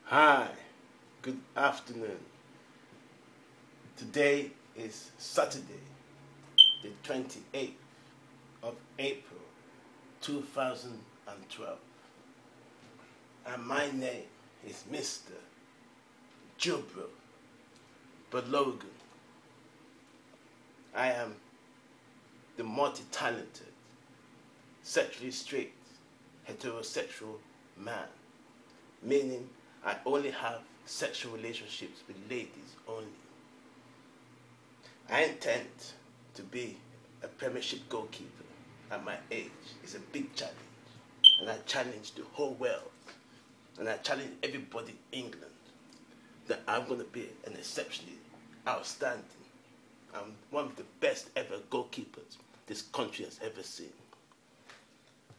Hi, good afternoon. Today is Saturday, the 28th of April 2012, and my name is Mr. Jubril Balogun. I am the multi-talented, sexually straight, heterosexual man, meaning I only have sexual relationships with ladies only. I intend to be a Premiership goalkeeper at my age. It's a big challenge, and I challenge the whole world, and I challenge everybody in England that I'm going to be an exceptionally outstanding, one of the best ever goalkeepers this country has ever seen.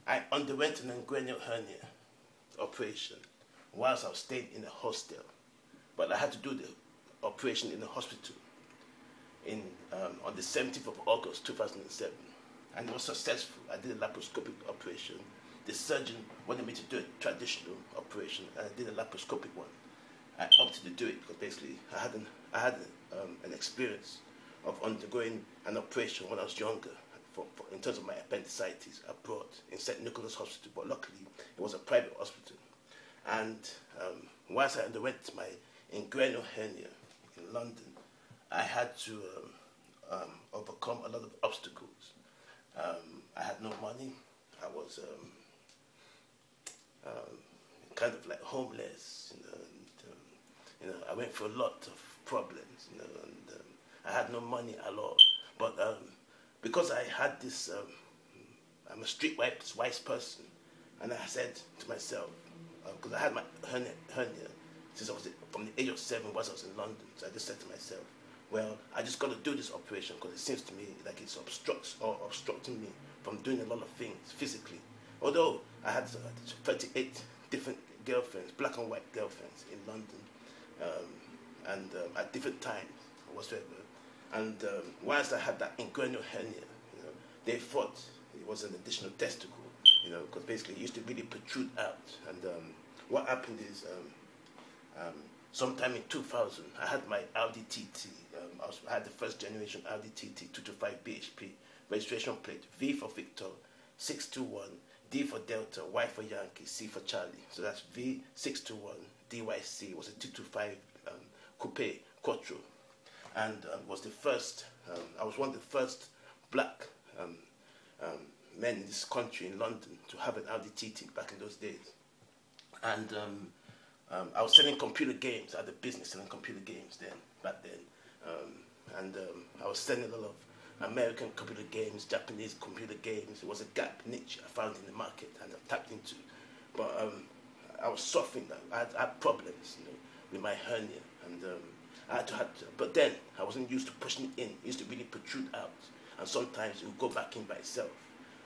I underwent an inguinal hernia operation whilst I was staying in a hostel, but I had to do the operation in the hospital on the 17th of August 2007, and it was successful. I did a laparoscopic operation. The surgeon wanted me to do a traditional operation, and I did a laparoscopic one. I opted to do it because basically I had an experience of undergoing an operation when I was younger in terms of my appendicitis abroad in St. Nicholas Hospital, but luckily it was a private hospital. And whilst I underwent my inguinal hernia in London, I had to overcome a lot of obstacles. I had no money. I was kind of like homeless, and I went through a lot of problems, and I had no money at all. But because I had this, I'm a streetwise person, and I said to myself, because I had my hernia since I was from the age of 7 whilst I was in London, so I just said to myself, well, I just got to do this operation because it seems to me like it's obstructing me from doing a lot of things physically. Although I had 38 different girlfriends, black and white girlfriends in London, and at different times whatsoever. And whilst I had that inguinal hernia, they thought it was an additional testicle, because basically it used to really protrude out. And what happened is, sometime in 2000, I had my Audi TT. I had the first generation Audi TT 225 BHP registration plate, V for Victor, 621, D for Delta, Y for Yankee, C for Charlie. So that's V621 DYC. It was a 225 coupe quattro, and was the first. I was one of the first black men in this country in London to have an Audi TT back in those days. And I was selling computer games. I had a business selling computer games back then. I was selling a lot of American computer games, Japanese computer games. It was a gap niche I found in the market and I tapped into. But I was suffering. I had problems, with my hernia, and I had to. But then I wasn't used to pushing it in. It used to really protrude out, and sometimes it would go back in by itself.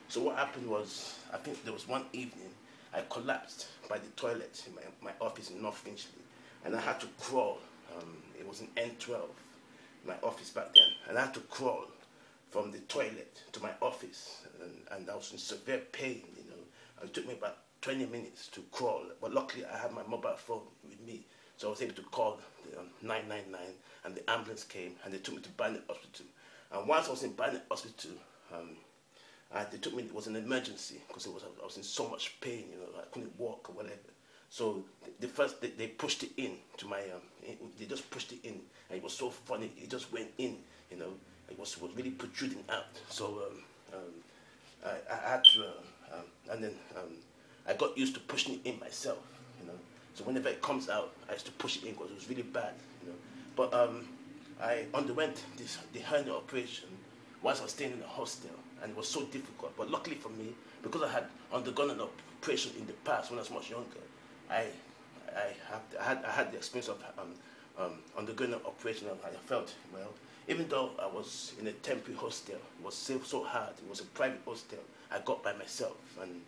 So what happened was, I think there was one evening I collapsed by the toilet in my office in North Finchley, and I had to crawl. It was in N12, my office back then, and I had to crawl from the toilet to my office, and I was in severe pain, and it took me about 20 minutes to crawl, but luckily I had my mobile phone with me, so I was able to call 999, and the ambulance came, and they took me to Barnet Hospital. And once I was in Barnet Hospital, they took me. It was an emergency because I was in so much pain. I couldn't walk or whatever. So they pushed it in to my. They just pushed it in, and it was so funny. It just went in. It was really protruding out. So I had to, and then I got used to pushing it in myself. So whenever it comes out, I used to push it in because it was really bad. But I underwent the hernia operation whilst I was staying in the hostel. And it was so difficult. But luckily for me, because I had undergone an operation in the past when I was much younger, I had the experience of undergoing an operation, and I felt, well, even though I was in a temporary hostel, it was so hard. It was a private hostel. I got by myself, and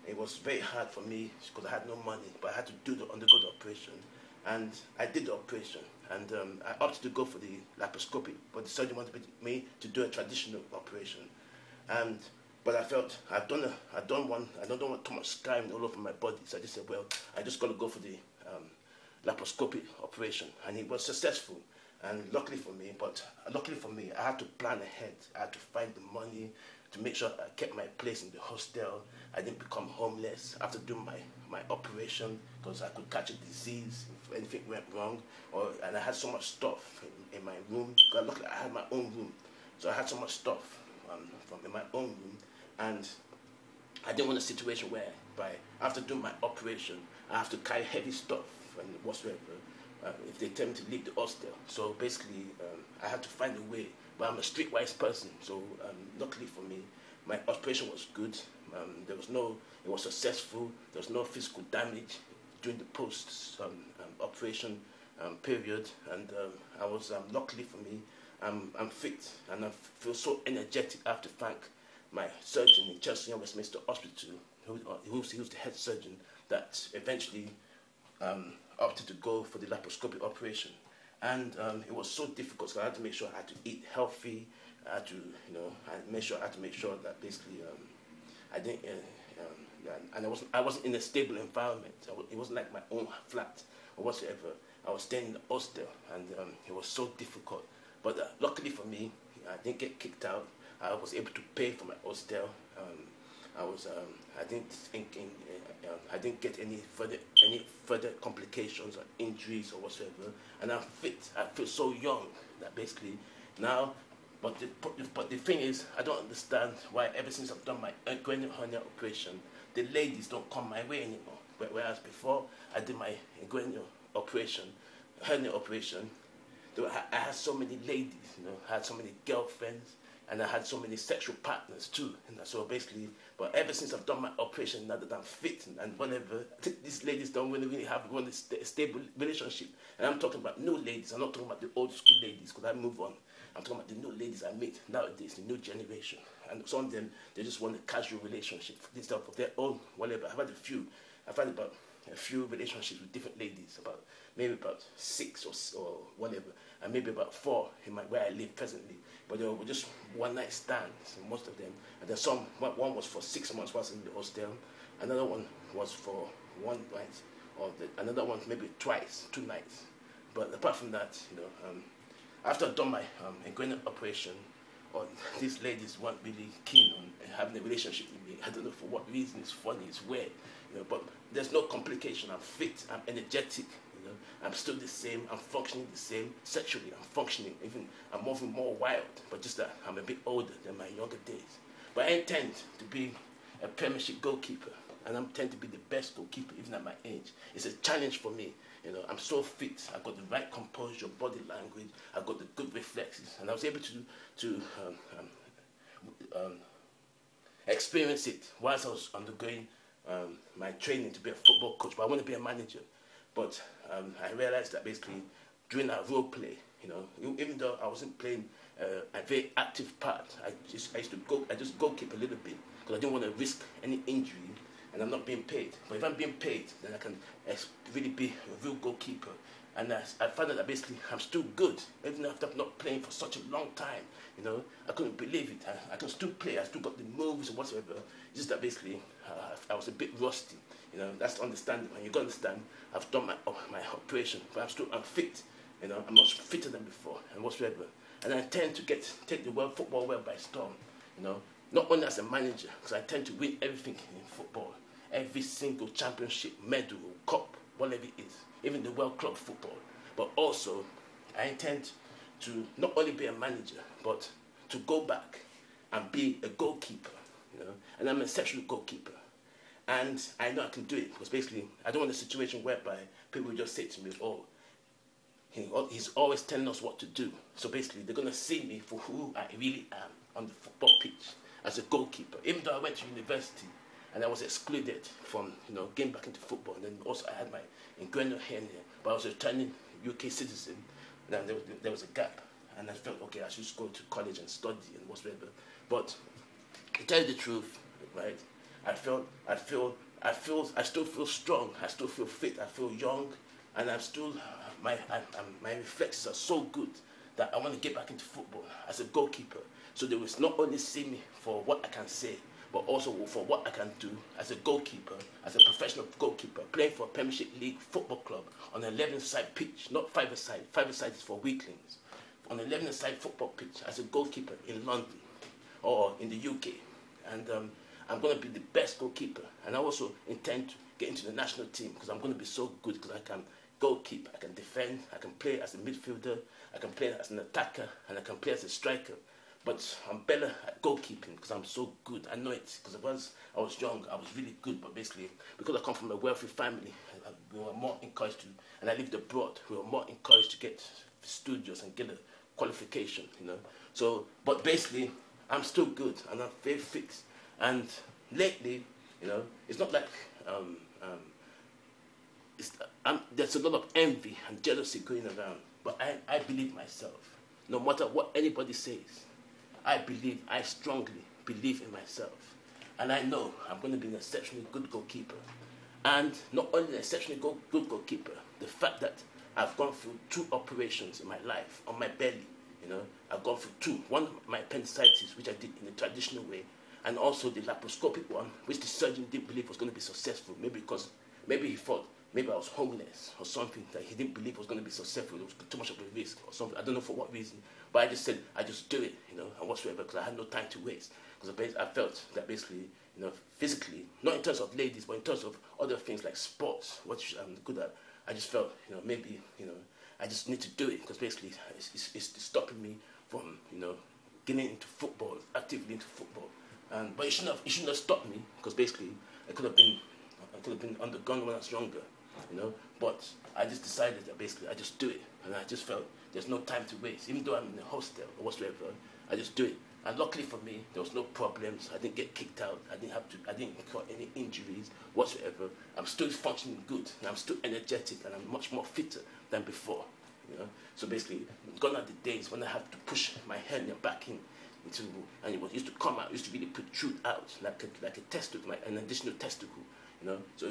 it was very hard for me because I had no money, but I had to undergo the operation. And I did the operation, and I opted to go for the laparoscopy, but the surgeon wanted me to do a traditional operation. But I felt I'd done one. I don't want too much scarring all over my body, so I just said, well, I just got to go for the laparoscopic operation, and it was successful. And luckily for me, I had to plan ahead. I had to find the money to make sure I kept my place in the hostel. I didn't become homeless after doing my operation, because I could catch a disease if anything went wrong. And I had so much stuff in my room. Luckily, I had my own room, so I had so much stuff from in my own room, and I didn't want a situation where after doing my operation, I have to carry heavy stuff and whatsoever. If they tell me to leave the hostel. So basically, I had to find a way. But I'm a streetwise person, so luckily for me, my operation was good. It was successful. There was no physical damage during the post-operation period, and I was luckily for me, I'm fit, and I feel so energetic. I have to thank my surgeon in Chelsea and Westminster Hospital, who's the head surgeon, that eventually opted to go for the laparoscopic operation. And it was so difficult, so I had to make sure I had to eat healthy. I had to, I had to make sure that basically I didn't, and I wasn't in a stable environment. It wasn't like my own flat or whatsoever. I was staying in the hostel, and it was so difficult. But luckily for me, I didn't get kicked out. I was able to pay for my hostel. I didn't get any further complications or injuries or whatsoever, and I'm fit. I feel so young that basically now. But the thing is, I don't understand why ever since I've done my inguinal hernia operation, the ladies don't come my way anymore. Whereas before I did my inguinal hernia operation, I had so many ladies, I had so many girlfriends, and I had so many sexual partners too. And so basically, but ever since I've done my operation, now that I'm fit and whatever, I think these ladies don't really have a stable relationship. And I'm talking about new ladies. I'm not talking about the old school ladies, because I move on. I'm talking about the new ladies I meet nowadays, the new generation. And some of them, they just want a casual relationship, this stuff of their own, whatever. I've had about a few relationships with different ladies, maybe about 6 or whatever, and maybe about 4 where I live presently. But they were just one-night stands, most of them. And then one was for 6 months, was in the hostel. Another one was for 1 night, another one maybe twice, 2 nights. But apart from that, after I'd done my inguinal operation, these ladies weren't really keen on having a relationship with me. I don't know for what reason. It's funny, it's weird, but there's no complication. I'm fit, I'm energetic, I'm still the same, I'm functioning the same. Sexually, I'm functioning, I'm moving more wild, but just that I'm a bit older than my younger days. But I intend to be a Premiership goalkeeper, and I intend to be the best goalkeeper even at my age. It's a challenge for me. I'm so fit. I've got the right composure, body language. I've got the good reflexes, and I was able to experience it whilst I was undergoing my training to be a football coach. But I want to be a manager. But I realized that basically during our role play, even though I wasn't playing a very active part, I just goalkeep a little bit, because I didn't want to risk any injury. And I'm not being paid. But if I'm being paid, then I can really be a real goalkeeper. And I found out that basically I'm still good, even after I'm not playing for such a long time. I couldn't believe it. I can still play. I still got the moves and whatsoever. It's just that basically I was a bit rusty. That's understandable. And you got to understand, I've done my operation, but I'm fit. I'm much fitter than before and whatsoever. And I tend to take the football world by storm. Not only as a manager, because I tend to win everything in football. Every single championship, medal, cup, whatever it is, even the World Club football. But also, I intend to not only be a manager, but to go back and be a goalkeeper, and I'm an exceptional goalkeeper. And I know I can do it, because basically, I don't want a situation whereby people just say to me, he's always telling us what to do. So basically, they're going to see me for who I really am on the football pitch as a goalkeeper. Even though I went to university, and I was excluded from, getting back into football. And then also I had my inguinal hernia, but I was a returning UK citizen. And then there was a gap, and I felt, okay, I should just go to college and study and whatsoever. But to tell you the truth, right, I still feel strong. I still feel fit. I feel young, and my reflexes are so good that I want to get back into football as a goalkeeper. So they will not only see me for what I can say, but also for what I can do as a goalkeeper, as a professional goalkeeper, playing for a Premiership League football club on an 11-side pitch, not 5-a-side. 5-a-side is for weaklings. On an 11-side football pitch as a goalkeeper in London or in the UK. And I'm going to be the best goalkeeper. And I also intend to get into the national team because I'm going to be so good because I can goalkeeper, I can defend, I can play as a midfielder, I can play as an attacker, and I can play as a striker. But I'm better at goalkeeping because I'm so good. I know it because once I was young, I was really good. But basically, because I come from a wealthy family, we were more encouraged to, and I lived abroad, we were more encouraged to get studios and get a qualification, you know. So, but basically, I'm still good and I'm very fit. And lately, you know, it's not like there's a lot of envy and jealousy going around. But I believe myself. No matter what anybody says, I strongly believe in myself. And I know I'm going to be an exceptionally good goalkeeper. And not only an exceptionally good goalkeeper, the fact that I've gone through 2 operations in my life on my belly, you know, I've gone through 2. One, my appendicitis, which I did in the traditional way, and also the laparoscopic one, which the surgeon didn't believe was going to be successful. Maybe he thought maybe I was homeless or something that he didn't believe was going to be successful. It was too much of a risk or something. I don't know for what reason. But I just said, I just do it, you know, and whatsoever, because I had no time to waste. Because I felt that basically, you know, physically, not in terms of ladies, but in terms of other things like sports, which I'm good at, I just felt, you know, maybe, you know, I just need to do it because basically it's stopping me from, you know, getting into football, actively into football. But it shouldn't have stopped me because basically I could have been undergone when I was younger, you know. But I just decided that basically I just do it, and I just felt there's no time to waste. Even though I'm in a hostel or whatsoever, I just do it. And luckily for me, there was no problems. I didn't get kicked out. I didn't incur any injuries whatsoever. I'm still functioning good, and I'm still energetic, and I'm much more fitter than before, you know. So basically, gone are the days when I had to push my hernia back into, and it used to come out, used to really protrude out like a testicle, like an additional testicle, you know. So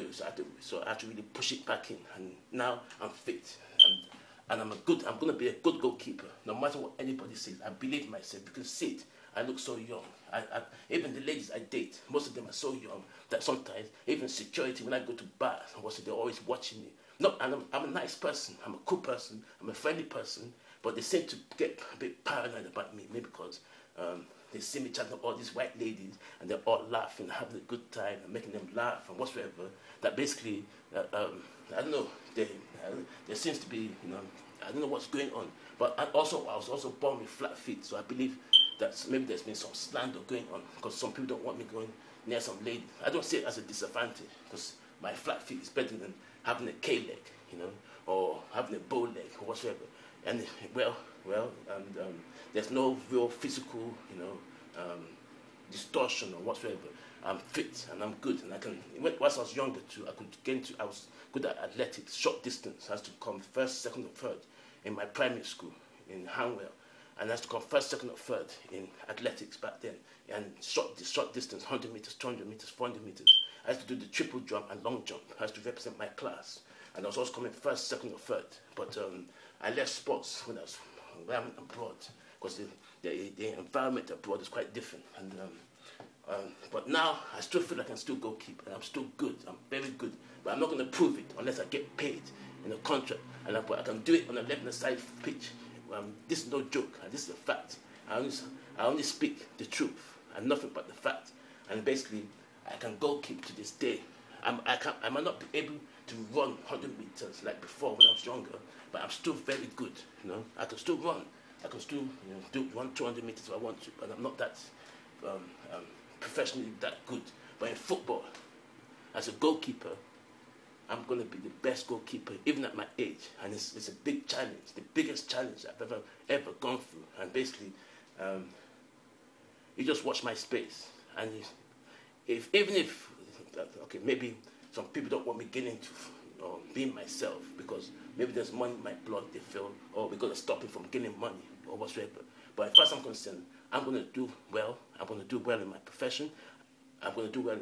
I had to really push it back in, and now I'm fit, and I'm going to be a good goalkeeper, no matter what anybody says. I believe in myself. You can see it. I look so young. Even the ladies I date, most of them are so young that sometimes even security, when I go to bars, they're always watching me. No, and I'm a nice person. I'm a cool person. I'm a friendly person. But they seem to get a bit paranoid about me, maybe because they see me chatting to all these white ladies, and they're all laughing, having a good time, and making them laugh, and whatsoever. That basically, I don't know. There seems to be, you know, I don't know what's going on. But I was also born with flat feet, so I believe that maybe there's been some slander going on because some people don't want me going near some lady. I don't see it as a disadvantage because my flat feet is better than having a K-leg, you know, or having a bow leg or whatsoever. And there's no real physical, you know, distortion or whatsoever. I'm fit and I'm good, and I can. Once I was younger too, I was good at athletics, short distance. I had to come first, second, or third in my primary school in Hanwell, and I had to come first, second, or third in athletics back then. And short distance, 100 meters, 200 meters, 400 meters. I had to do the triple jump and long jump. I had to represent my class, and I was also coming first, second, or third. But I left sports when I went abroad because the environment abroad is quite different. And but now I still feel like I can still goalkeeper, and I'm still good. I'm very good, but I'm not going to prove it unless I get paid in a contract. And I can do it on a left-side pitch. This is no joke, and this is a fact. I only speak the truth and nothing but the fact. And basically, I can goalkeep to this day. I might not be able to run 100 meters like before when I was younger, but I'm still very good. You know, I can still run. I can still, you know, run 200 meters if I want to, but I'm not that professionally that good. But in football, as a goalkeeper, I'm going to be the best goalkeeper, even at my age. And it's a big challenge, the biggest challenge I've ever gone through. And basically, you just watch my space. And even if, okay, maybe some people don't want me getting into being myself because maybe there's money in my blood, they feel, or we're going to stop me from getting money or whatsoever. But as far as I'm concerned, I'm going to do well. I'm going to do well in my profession. I'm going to do well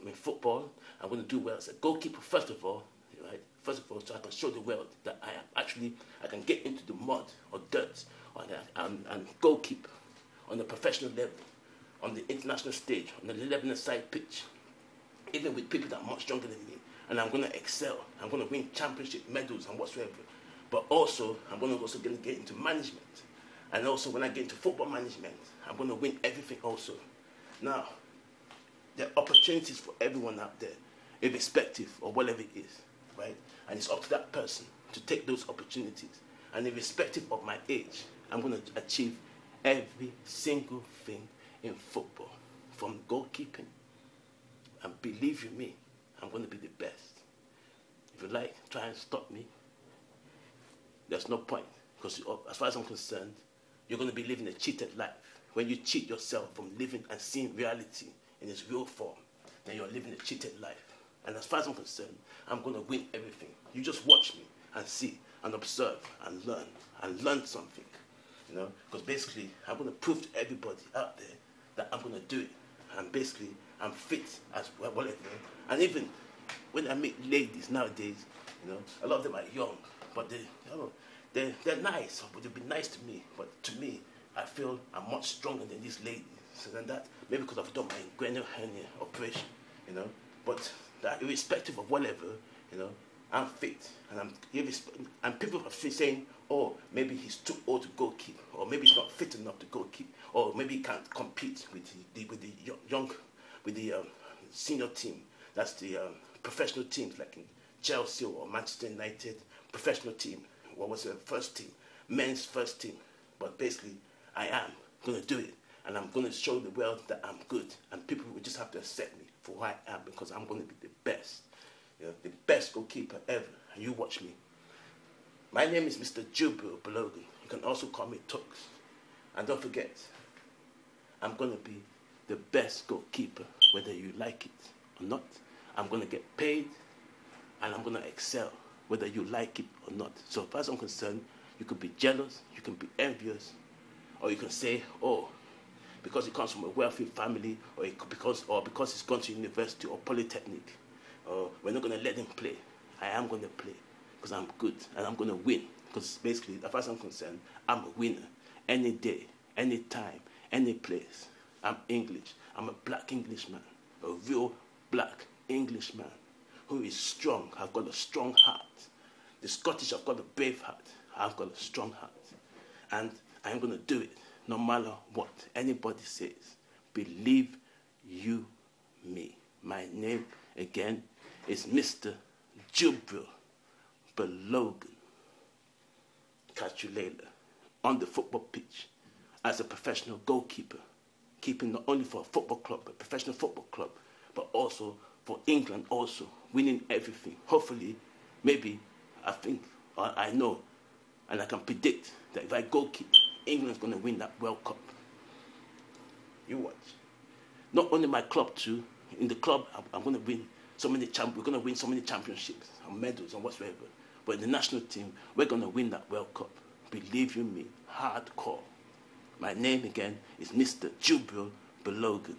in football. I'm going to do well as a goalkeeper, first of all, right? First of all, so I can show the world that I can get into the mud or dirt and goalkeep on a professional level. on the international stage, on the 11-a-side pitch, even with people that are much stronger than me, and I'm going to excel. I'm going to win championship medals and whatsoever. But also, I'm going to get into management. And also, when I get into football management, I'm going to win everything also. Now, there are opportunities for everyone out there, irrespective of whatever it is, right? And it's up to that person to take those opportunities. And irrespective of my age, I'm going to achieve every single thing in football, from goalkeeping. And believe you me, I'm going to be the best. If you like, try and stop me. There's no point, because as far as I'm concerned, you're going to be living a cheated life. When you cheat yourself from living and seeing reality in its real form, then you're living a cheated life. And as far as I'm concerned, I'm going to win everything. You just watch me and see and observe and learn something. You know, because basically, I'm going to prove to everybody out there that I'm going to do it. And basically, I'm fit as well, whatever. And even when I meet ladies nowadays, you know, a lot of them are young, but they're nice, but they'll be nice to me. But to me, I feel I'm much stronger than these ladies. So than that, maybe because I've done my inguinal hernia operation, you know. But that irrespective of whatever, you know, I'm fit, and people are saying, oh, maybe he's too old to goalkeep, or maybe he's not fit enough to goalkeep, or maybe he can't compete with the senior team. That's the professional teams like in Chelsea or Manchester United, professional team. What was the first team? Men's first team. But basically, I am going to do it, and I'm going to show the world that I'm good, and people will just have to accept me for who I am, because I'm going to be the best. You know, the best goalkeeper ever, and you watch me. My name is Mr. Jubril Balogun. You can also call me Tux. And don't forget, I'm going to be the best goalkeeper, whether you like it or not. I'm going to get paid, and I'm going to excel, whether you like it or not. So as far as I'm concerned, you could be jealous, you can be envious, or you can say, oh, because he comes from a wealthy family, or because he's gone to university or polytechnic, we're not going to let him play. I am going to play, because I'm good, and I'm going to win. Because basically, as far as I'm concerned, I'm a winner. Any day, any time, any place. I'm English. I'm a black Englishman, a real black Englishman who is strong. I've got a strong heart. The Scottish have got a brave heart. I've got a strong heart. And I'm going to do it, no matter what anybody says. Believe you me. My name, again, is Mr. Jubril Balogun. Catch you later on the football pitch as a professional goalkeeper, keeping not only for a football club, a professional football club, but also for England, also winning everything. Hopefully, maybe, I think, or I know, and I can predict that if I goalkeep, England's going to win that World Cup. You watch. Not only my club too. In the club, I'm going to win so many we're going to win so many championships and medals and whatsoever. But in the national team, we're going to win that World Cup. Believe you me, hardcore. My name again is Mr. Jubril Balogun.